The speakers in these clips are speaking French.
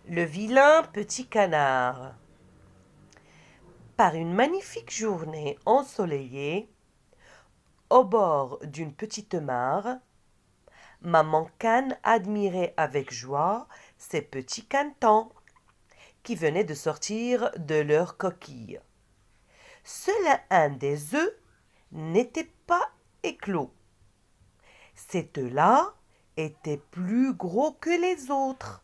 Le vilain petit canard. Par une magnifique journée ensoleillée, au bord d'une petite mare, maman cane admirait avec joie ses petits canetons qui venaient de sortir de leur coquille. Seul un des œufs n'était pas éclos. Ces œufs-là étaient plus gros que les autres.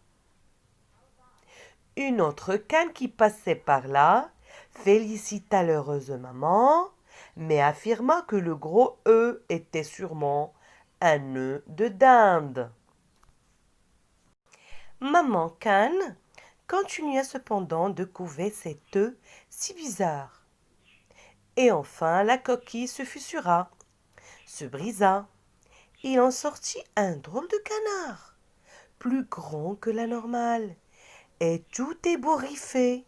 Une autre cane qui passait par là félicita l'heureuse maman, mais affirma que le gros œuf était sûrement un œuf de dinde. Maman cane continua cependant de couver cet œuf si bizarre. Et enfin la coquille se fissura, se brisa. Il en sortit un drôle de canard, plus grand que la normale, et tout ébouriffé.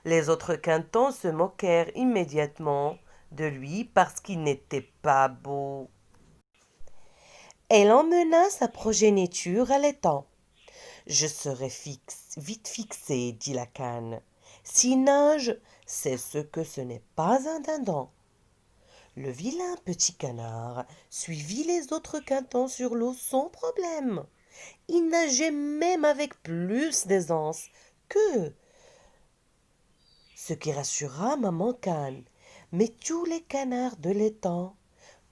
Les autres cantons se moquèrent immédiatement de lui parce qu'il n'était pas beau. Elle emmena sa progéniture à l'étang. Je serai vite fixée, dit la cane. Si nage, c'est ce que ce n'est pas un dindon. Le vilain petit canard suivit les autres cantons sur l'eau sans problème. Il nageait même avec plus d'aisance qu'eux, ce qui rassura maman cane. Mais tous les canards de l'étang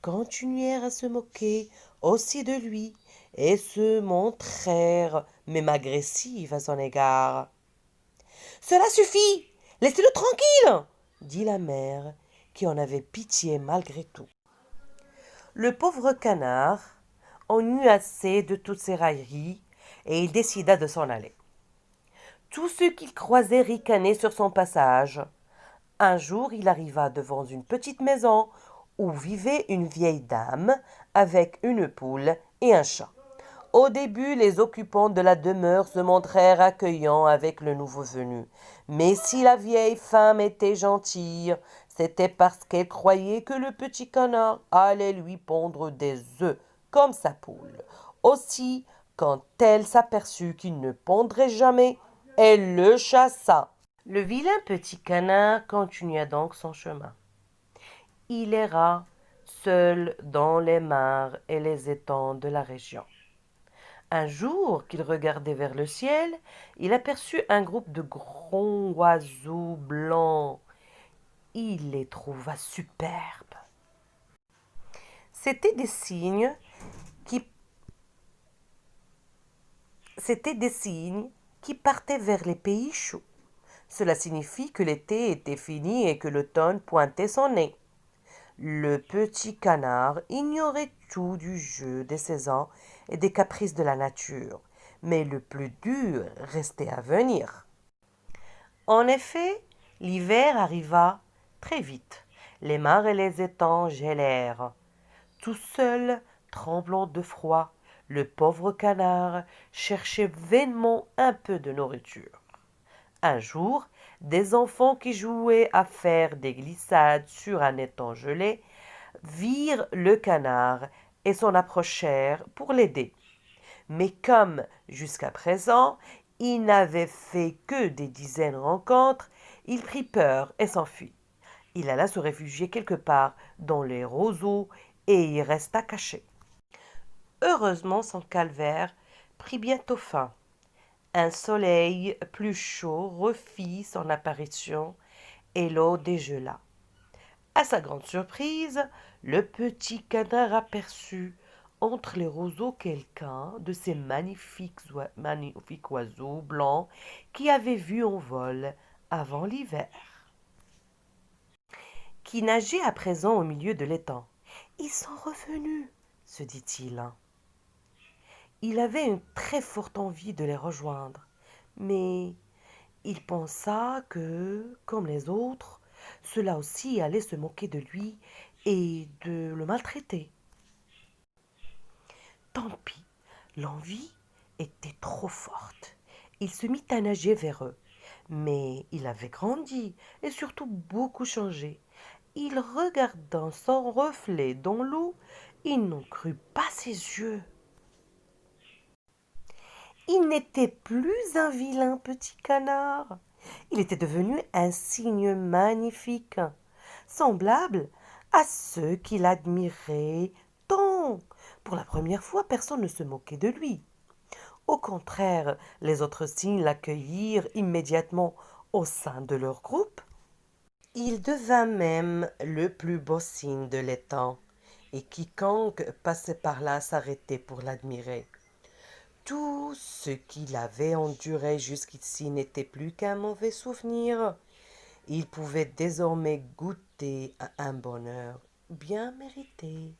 continuèrent à se moquer aussi de lui et se montrèrent même agressifs à son égard. Cela suffit, laissez-le tranquille, dit la mère, qui en avait pitié malgré tout. Le pauvre canard en eut assez de toutes ces railleries et il décida de s'en aller. Tous ceux qu'il croisait ricanaient sur son passage. Un jour, il arriva devant une petite maison où vivait une vieille dame avec une poule et un chat. Au début, les occupants de la demeure se montrèrent accueillants avec le nouveau venu. Mais si la vieille femme était gentille, c'était parce qu'elle croyait que le petit canard allait lui pondre des œufs comme sa poule. Aussi, quand elle s'aperçut qu'il ne pondrait jamais, elle le chassa. Le vilain petit canard continua donc son chemin. Il erra seul dans les mares et les étangs de la région. Un jour qu'il regardait vers le ciel, il aperçut un groupe de grands oiseaux blancs. Il les trouva superbes. C'étaient des cygnes qui, c'étaient des cygnes qui partaient vers les pays chauds. Cela signifie que l'été était fini et que l'automne pointait son nez. Le petit canard ignorait tout du jeu des saisons et des caprices de la nature, mais le plus dur restait à venir. En effet, l'hiver arriva très vite. Les mares et les étangs gélèrent. Tout seul, tremblant de froid, le pauvre canard cherchait vainement un peu de nourriture. Un jour, des enfants qui jouaient à faire des glissades sur un étang gelé virent le canard et s'en approchèrent pour l'aider. Mais comme, jusqu'à présent, il n'avait fait que des dizaines de rencontres, il prit peur et s'enfuit. Il alla se réfugier quelque part dans les roseaux et y resta caché. Heureusement, son calvaire prit bientôt fin. Un soleil plus chaud refit son apparition et l'eau dégela. À sa grande surprise, le petit canard aperçut entre les roseaux quelqu'un de ces magnifiques oiseaux blancs qu'il avait vus en vol avant l'hiver, qui nageaient à présent au milieu de l'étang. Ils sont revenus, se dit-il. Il avait une très forte envie de les rejoindre, mais il pensa que, comme les autres, ceux-là aussi allaient se moquer de lui et de le maltraiter. Tant pis, l'envie était trop forte. Il se mit à nager vers eux, mais il avait grandi et surtout beaucoup changé. Il regarda son reflet dans l'eau, il n'en crut pas ses yeux. Il n'était plus un vilain petit canard. Il était devenu un cygne magnifique, semblable à ceux qui l'admiraient tant. Pour la première fois, personne ne se moquait de lui. Au contraire, les autres cygnes l'accueillirent immédiatement au sein de leur groupe. Il devint même le plus beau cygne de l'étang, et quiconque passait par là s'arrêtait pour l'admirer. Tout ce qu'il avait enduré jusqu'ici n'était plus qu'un mauvais souvenir. Il pouvait désormais goûter à un bonheur bien mérité.